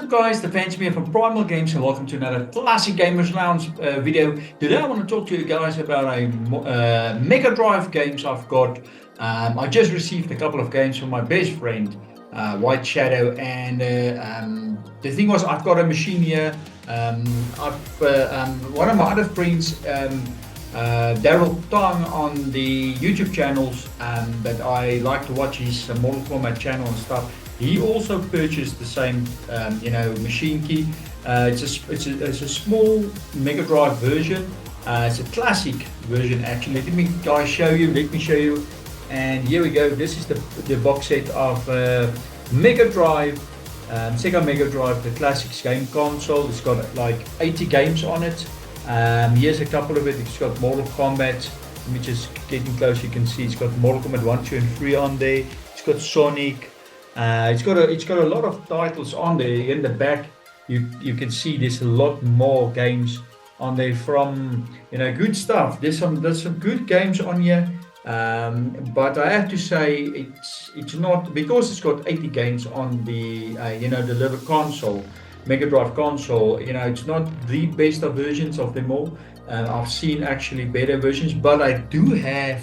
up guys, the fans here from Primal Games and welcome to another Classic Gamers Lounge video. Today I want to talk to you guys about a Mega Drive games I've got. I just received a couple of games from my best friend, White Shadow, and the thing was I've got a machine here. One of my other friends, Daryl Tong on the YouTube channels that I like to watch his Mortal Kombat channel and stuff. He also purchased the same, machine key. It's a small Mega Drive version. It's a classic version actually. Let me show you. And here we go. This is the box set of Mega Drive, Sega Mega Drive, the classics game console. It's got like 80 games on it. Here's a couple of it. It's got Mortal Kombat. Let me just getting close. You can see it's got Mortal Kombat 1, 2, and 3 on there. It's got Sonic. It's got a lot of titles on there. In the back, you can see there's a lot more games on there from good stuff. There's some good games on here, but I have to say it's not, because it's got 80 games on the the console, Mega Drive console. It's not the best of versions of them all. I've seen actually better versions, but I do have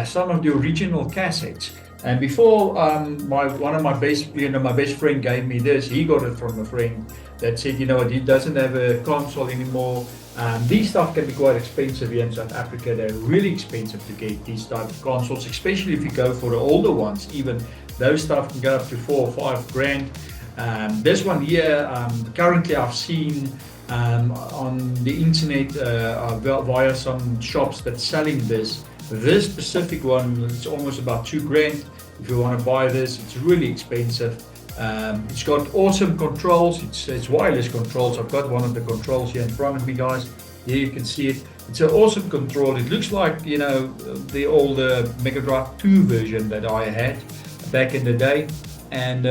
some of the original cassettes. And before one of my best friend gave me this, he got it from a friend that said, he doesn't have a console anymore. These stuff can be quite expensive here in South Africa. They're really expensive to get these type of consoles, especially if you go for the older ones. Even those stuff can go up to 4 or 5 grand. This one here, currently I've seen on the internet via some shops that's selling this. This specific one, it's almost about 2 grand. If you want to buy this, it's really expensive. It's got awesome controls. It's wireless controls. I've got one of the controls here in front of me, guys. Here you can see it. It's an awesome control. It looks like the older Mega Drive 2 version that I had back in the day, and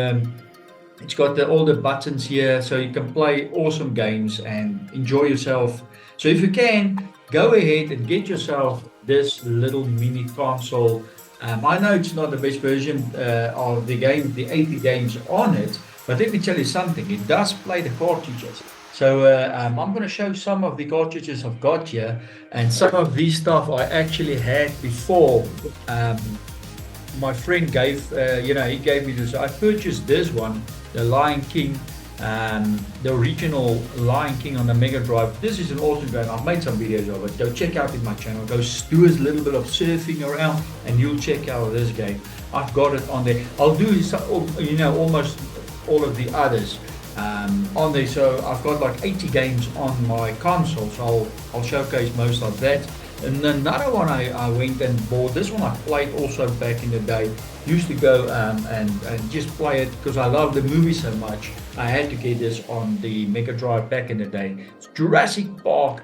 it's got all the buttons here, so you can play awesome games and enjoy yourself. So if you can, go ahead and get yourself this little mini console. I know it's not the best version of the game, the 80 games on it, but let me tell you something, it does play the cartridges. So I'm going to show some of the cartridges I've got here, and some of these stuff I actually had before. My friend gave, he gave me this. I purchased this one, the Lion King, the original Lion King on the Mega Drive. This is an awesome game. I've made some videos of it. Go check out in my channel. Go do a little bit of surfing around and you'll check out this game. I've got it on there. I'll do almost all of the others on there. So I've got like 80 games on my console. So I'll showcase most of that. And another one I went and bought. This one I played also back in the day. Used to go and just play it because I love the movie so much. I had to get this on the Mega Drive back in the day. It's Jurassic Park.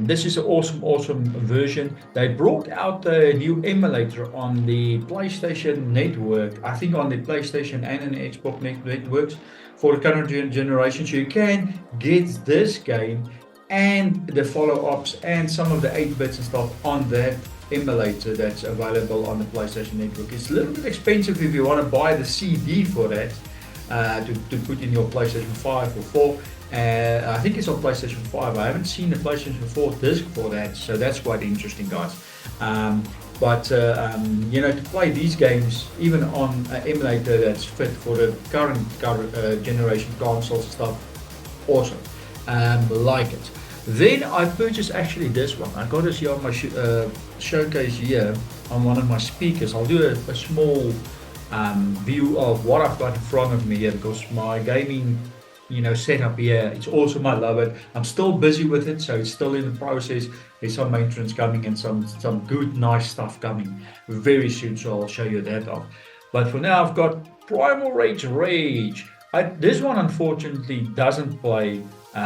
This is an awesome version. They brought out a new emulator on the PlayStation Network. I think on the PlayStation and an Xbox networks for the current generation. So you can get this game and the follow-ups and some of the 8-bits and stuff on that emulator that's available on the PlayStation Network. It's a little bit expensive if you want to buy the CD for that to put in your PlayStation 5 or 4. I think it's on PlayStation 5. I haven't seen the PlayStation 4 disc for that, so that's quite interesting, guys. To play these games even on an emulator that's fit for the current generation consoles and stuff, awesome. Like it. Then I purchased actually this one. I got this here on my showcase here on one of my speakers. I'll do a small view of what I've got in front of me here, because my gaming setup here, it's awesome. I love it. I'm still busy with it, so it's still in the process. There's some maintenance coming and some good nice stuff coming very soon, so I'll show you that off. But for now I've got Primal Rage. This one unfortunately doesn't play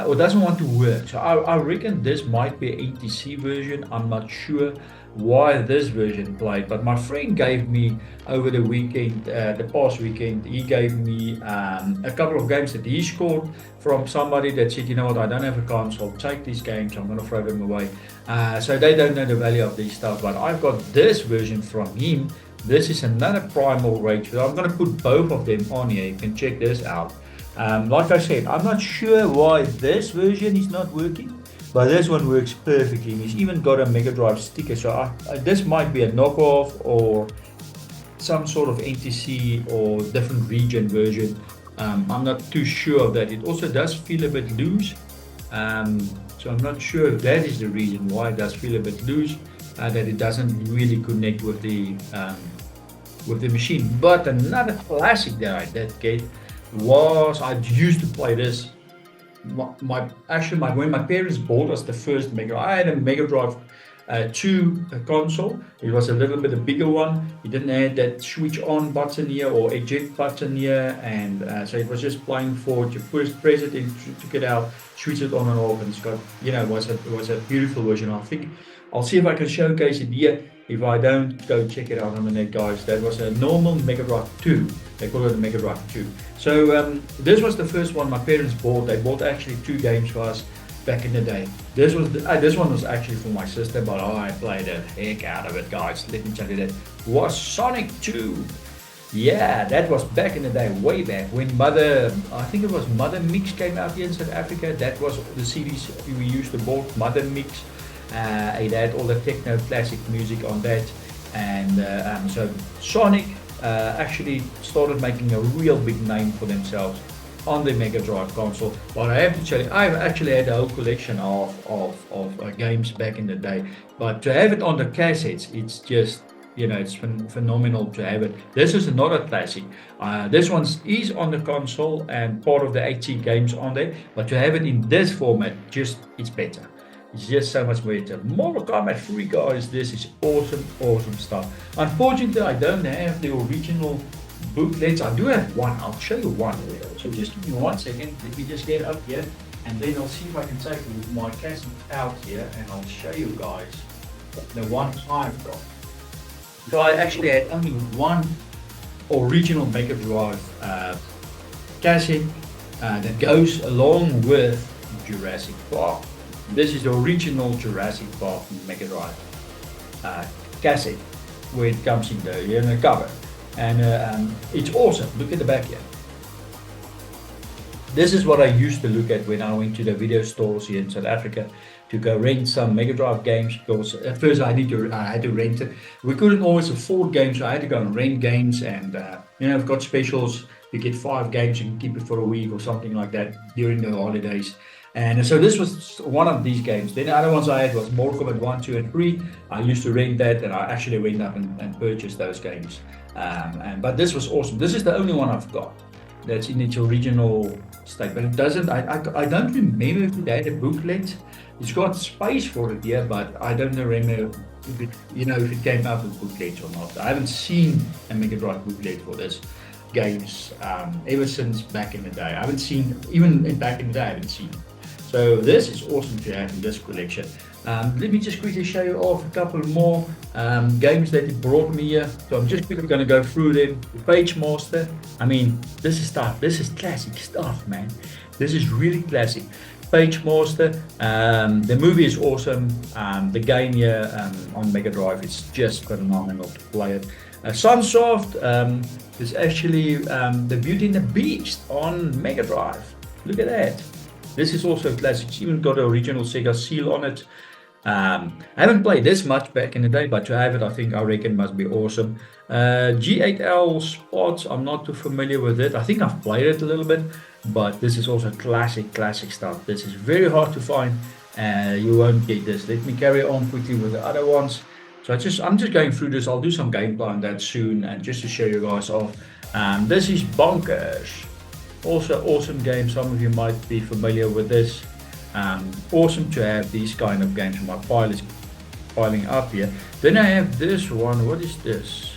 or doesn't want to work, so I reckon this might be an ATC version. I'm not sure why this version played, but my friend gave me over the weekend, the past weekend, he gave me a couple of games that he scored from somebody that said, what, I don't have a console, take these games, I'm going to throw them away. So they don't know the value of these stuff, but I've got this version from him. This is another Primal Rage. So I'm going to put both of them on here. You can check this out. Like I said, I'm not sure why this version is not working, but this one works perfectly. It's even got a Mega Drive sticker, so this might be a knockoff or some sort of NTC or different region version. I'm not too sure of that. It also does feel a bit loose, um, so I'm not sure if that is the reason why it does feel a bit loose, that it doesn't really connect with the machine. But another classic that I did get was I used to play this. When my parents bought us the first Mega, I had a Mega Drive 2 console. It was a little bit a bigger one. It didn't have that switch on button here or eject button here, and so it was just playing forward. You first press it, and took it out, switch it on and off, and it's got, it was a beautiful version. I think I'll see if I can showcase it here. If I don't, go check it out on the net, guys. That was a normal Mega Drive 2. They call it a Mega Drive 2. So this was the first one my parents bought. They bought actually 2 games for us back in the day. This one was actually for my sister, but I played the heck out of it, guys. Let me tell you that was Sonic 2. Yeah, that was back in the day, way back when I think it was Mother Mix came out here in South Africa. That was the CDs we used to bought, Mother Mix. It had all the techno classic music on that, and so Sonic actually started making a real big name for themselves on the Mega Drive console. But I have to tell you, I've actually had a whole collection of games back in the day. But to have it on the cassettes, it's just, it's phenomenal to have it. This is another classic. This one is on the console and part of the 80 games on there. But to have it in this format, it's better. It's just so much better. Mortal Kombat 3, guys, this is awesome, awesome stuff. Unfortunately, I don't have the original booklets. I do have one. I'll show you one. So just give me 1 second. Let me just get up here, and then I'll see if I can take my cassette out here, and I'll show you guys the one I've got. So I actually had only one original Mega Drive cassette that goes along with Jurassic Park. This is the original Jurassic Park Mega Drive cassette, where it comes in the cover, and it's awesome. Look at the back here. This is what I used to look at when I went to the video stores here in South Africa to go rent some Mega Drive games, because at first I had to rent it. We couldn't always afford games, so I had to go and rent games, and I've got specials. You get 5 games, you can keep it for a week or something like that during the holidays. And so this was one of these games. Then the other ones I had was Mortal Kombat 1, 2, and 3. I used to rent that, and I actually went up and purchased those games. But this was awesome. This is the only one I've got that's in its original state. But it doesn't, I don't remember if it had a booklet. It's got space for it here, but I don't remember if it came out with booklets or not. I haven't seen a Mega Drive booklet for this games ever since back in the day. I haven't seen, even back in the day, I haven't seen it. So this is awesome to have in this collection. Let me just quickly show you off a couple more games that it brought me here. So I'm just quickly going to go through them. The Page Master. I mean, this is classic stuff, man. This is really classic. Page Master. The movie is awesome. The game here on Mega Drive is just phenomenal to play it. Sunsoft is actually the Beauty and the Beast on Mega Drive. Look at that. This is also a classic. It's even got the original Sega seal on it. I haven't played this much back in the day, but to have it, I reckon must be awesome. G8L Spots, I'm not too familiar with it. I think I've played it a little bit, but this is also classic stuff. This is very hard to find. You won't get this. Let me carry on quickly with the other ones. So I'm just going through this. I'll do some gameplay on that soon, and just to show you guys off. This is Bonkers. Also awesome game. Some of you might be familiar with this. Awesome to have these kind of games. My pile is piling up here. Then I have this one. What is this?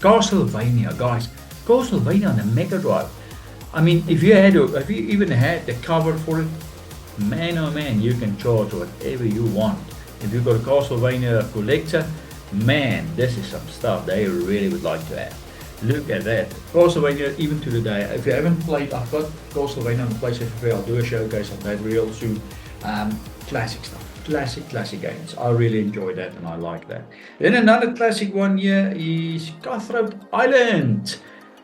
Castlevania, guys. Castlevania on the Mega Drive. I mean, if you even had the cover for it, man oh man, you can charge whatever you want. If you've got a Castlevania collector, man, this is some stuff they really would like to have. Look at that. Castlevania, even to the day. If you haven't played, I've got Castlevania on the PlayStation 3. I'll do a showcase of that real soon. Classic stuff. Classic games. I really enjoy that, and I like that. Then another classic one here is Cutthroat Island.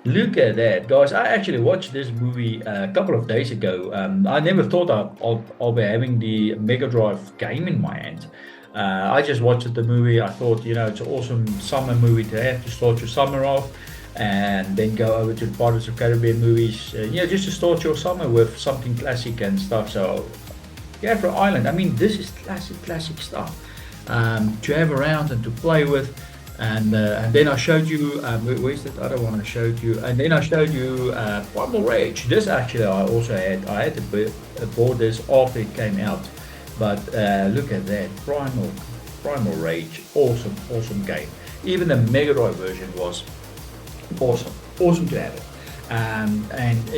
Look at that, guys. I actually watched this movie a couple of days ago. I never thought I'll be having the Mega Drive game in my hand. I just watched the movie. I thought, it's an awesome summer movie to have to start your summer off and then go over to the Pirates of Caribbean movies. Just to start your summer with something classic and stuff. So, yeah, for Island. I mean, this is classic stuff to have around and to play with. And then I showed you where's that other one I showed you, and then I showed you Primal Rage. This actually I had to bought this after it came out, but look at that Primal Rage, awesome game. Even the Mega Drive version was awesome to have it. And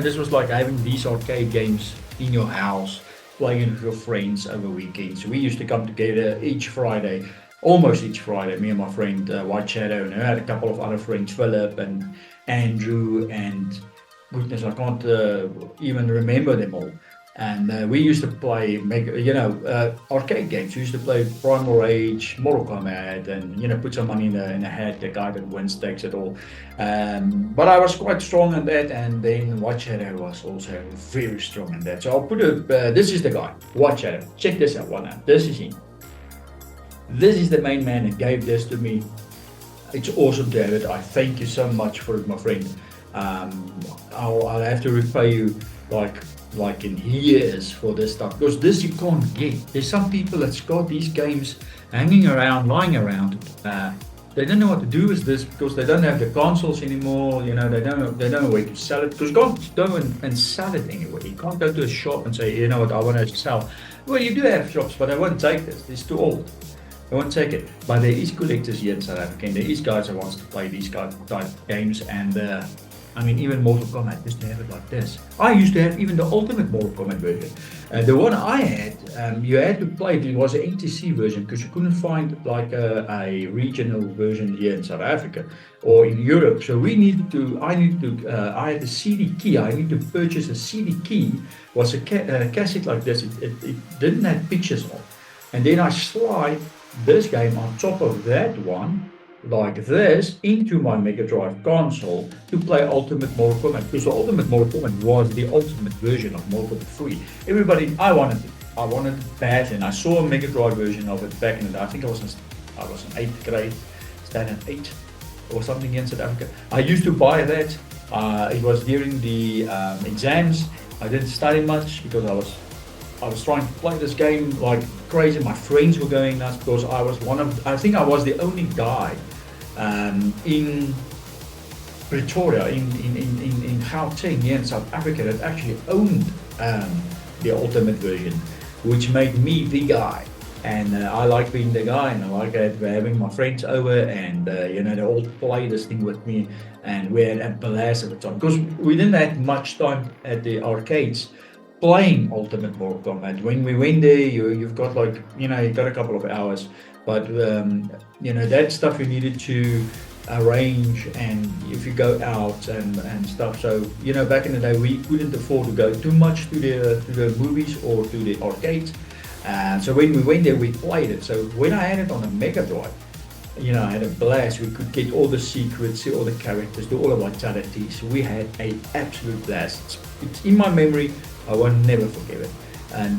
this was like having these arcade games in your house, playing with your friends over weekends. We used to come together almost each Friday, me and my friend White Shadow, and I had a couple of other friends, Philip and Andrew, and goodness, I can't even remember them all. And we used to play, arcade games. We used to play Primal Rage, Mortal Kombat, and put some money in the hat. The guy that wins takes it all. But I was quite strong in that, and then White Shadow was also very strong in that. So I'll put it. This is the guy, White Shadow. Check this out, one out. This is him. This is the main man that gave this to me. It's awesome to have it. I thank you so much for it, my friend. I'll have to repay you like in years for this stuff, because this you can't get. There's some people that's got these games hanging around, lying around. They don't know what to do with this because they don't have the consoles anymore. They don't know where to sell it, because you can't go and sell it anywhere. You can't go to a shop and say, you know what, I want to sell. Well, you do have shops, but they won't take this. It's too old. I won't take it. But there is collectors here in South Africa, and there is guys that wants to play these type games. And even Mortal Kombat, just to have it like this. I used to have even the ultimate Mortal Kombat version. The one I had, you had to play it. It was an NTC version because you couldn't find like a regional version here in South Africa or in Europe. So I had a CD key. I need to purchase a CD key. It was a cassette like this. It didn't have pictures on. And then I slide this game on top of that one, like this, into my Mega Drive console to play Ultimate Mortal Kombat. Because the Ultimate Mortal Kombat was the ultimate version of Mortal Kombat 3. I wanted it bad, and I saw a Mega Drive version of it back in the day. I think I was in 8th grade, standard 8 or something in South Africa. I used to buy that. It was during the exams. I didn't study much because I was trying to play this game like crazy. My friends were going nuts because I think I was the only guy in Pretoria, in Gauteng, here in South Africa, that actually owned the ultimate version, which made me the guy. And I like being the guy, and I like having my friends over, and they all play this thing with me, and we had a blast at the time because we didn't have much time at the arcades playing Ultimate Mortal Kombat. When we went there, you've got you got a couple of hours, but that stuff you needed to arrange, and if you go out and stuff. So back in the day, we couldn't afford to go too much to the movies or to the arcades. So when we went there, we played it. So when I had it on a Mega Drive, I had a blast. We could get all the secrets, see all the characters, do all the vitalities. We had an absolute blast. It's in my memory. I will never forgive it. And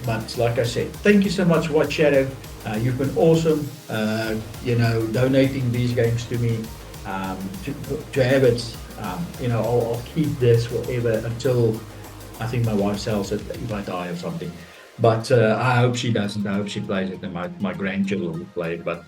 but like I said, thank you so much, White Shadow. You've been awesome. Donating these games to me to have it. I'll keep this forever until I think my wife sells it if I die or something. But I hope she doesn't. I hope she plays it, and my grandchildren will play it. But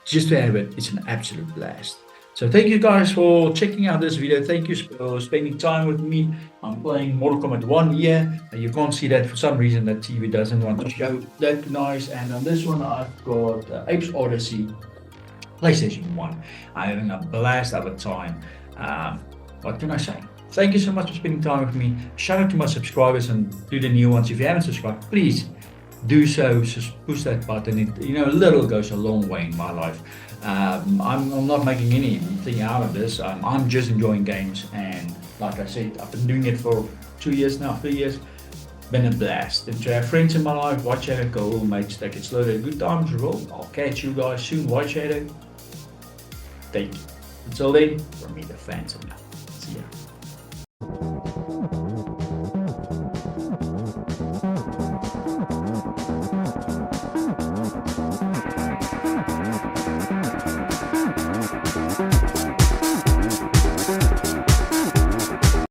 just to have it, it's an absolute blast. So thank you guys for checking out this video. Thank you for spending time with me. I'm playing Mortal Kombat 1 here. You can't see that for some reason. That TV doesn't want to show that nice. And on this one, I've got Apes Odyssey, PlayStation 1. I'm having a blast of a time. What can I say? Thank you so much for spending time with me. Shout out to my subscribers and to the new ones. If you haven't subscribed, please do so. Just push that button. A little goes a long way in my life. I'm not making anything out of this. I'm just enjoying games, and like I said, I've been doing it for 2 years now, 3 years. Been a blast. And to have friends in my life, White Shadow, go, mates, take it slow. Good times roll. I'll catch you guys soon, White Shadow. Thank you. Until then, from me, the Phantom. See ya.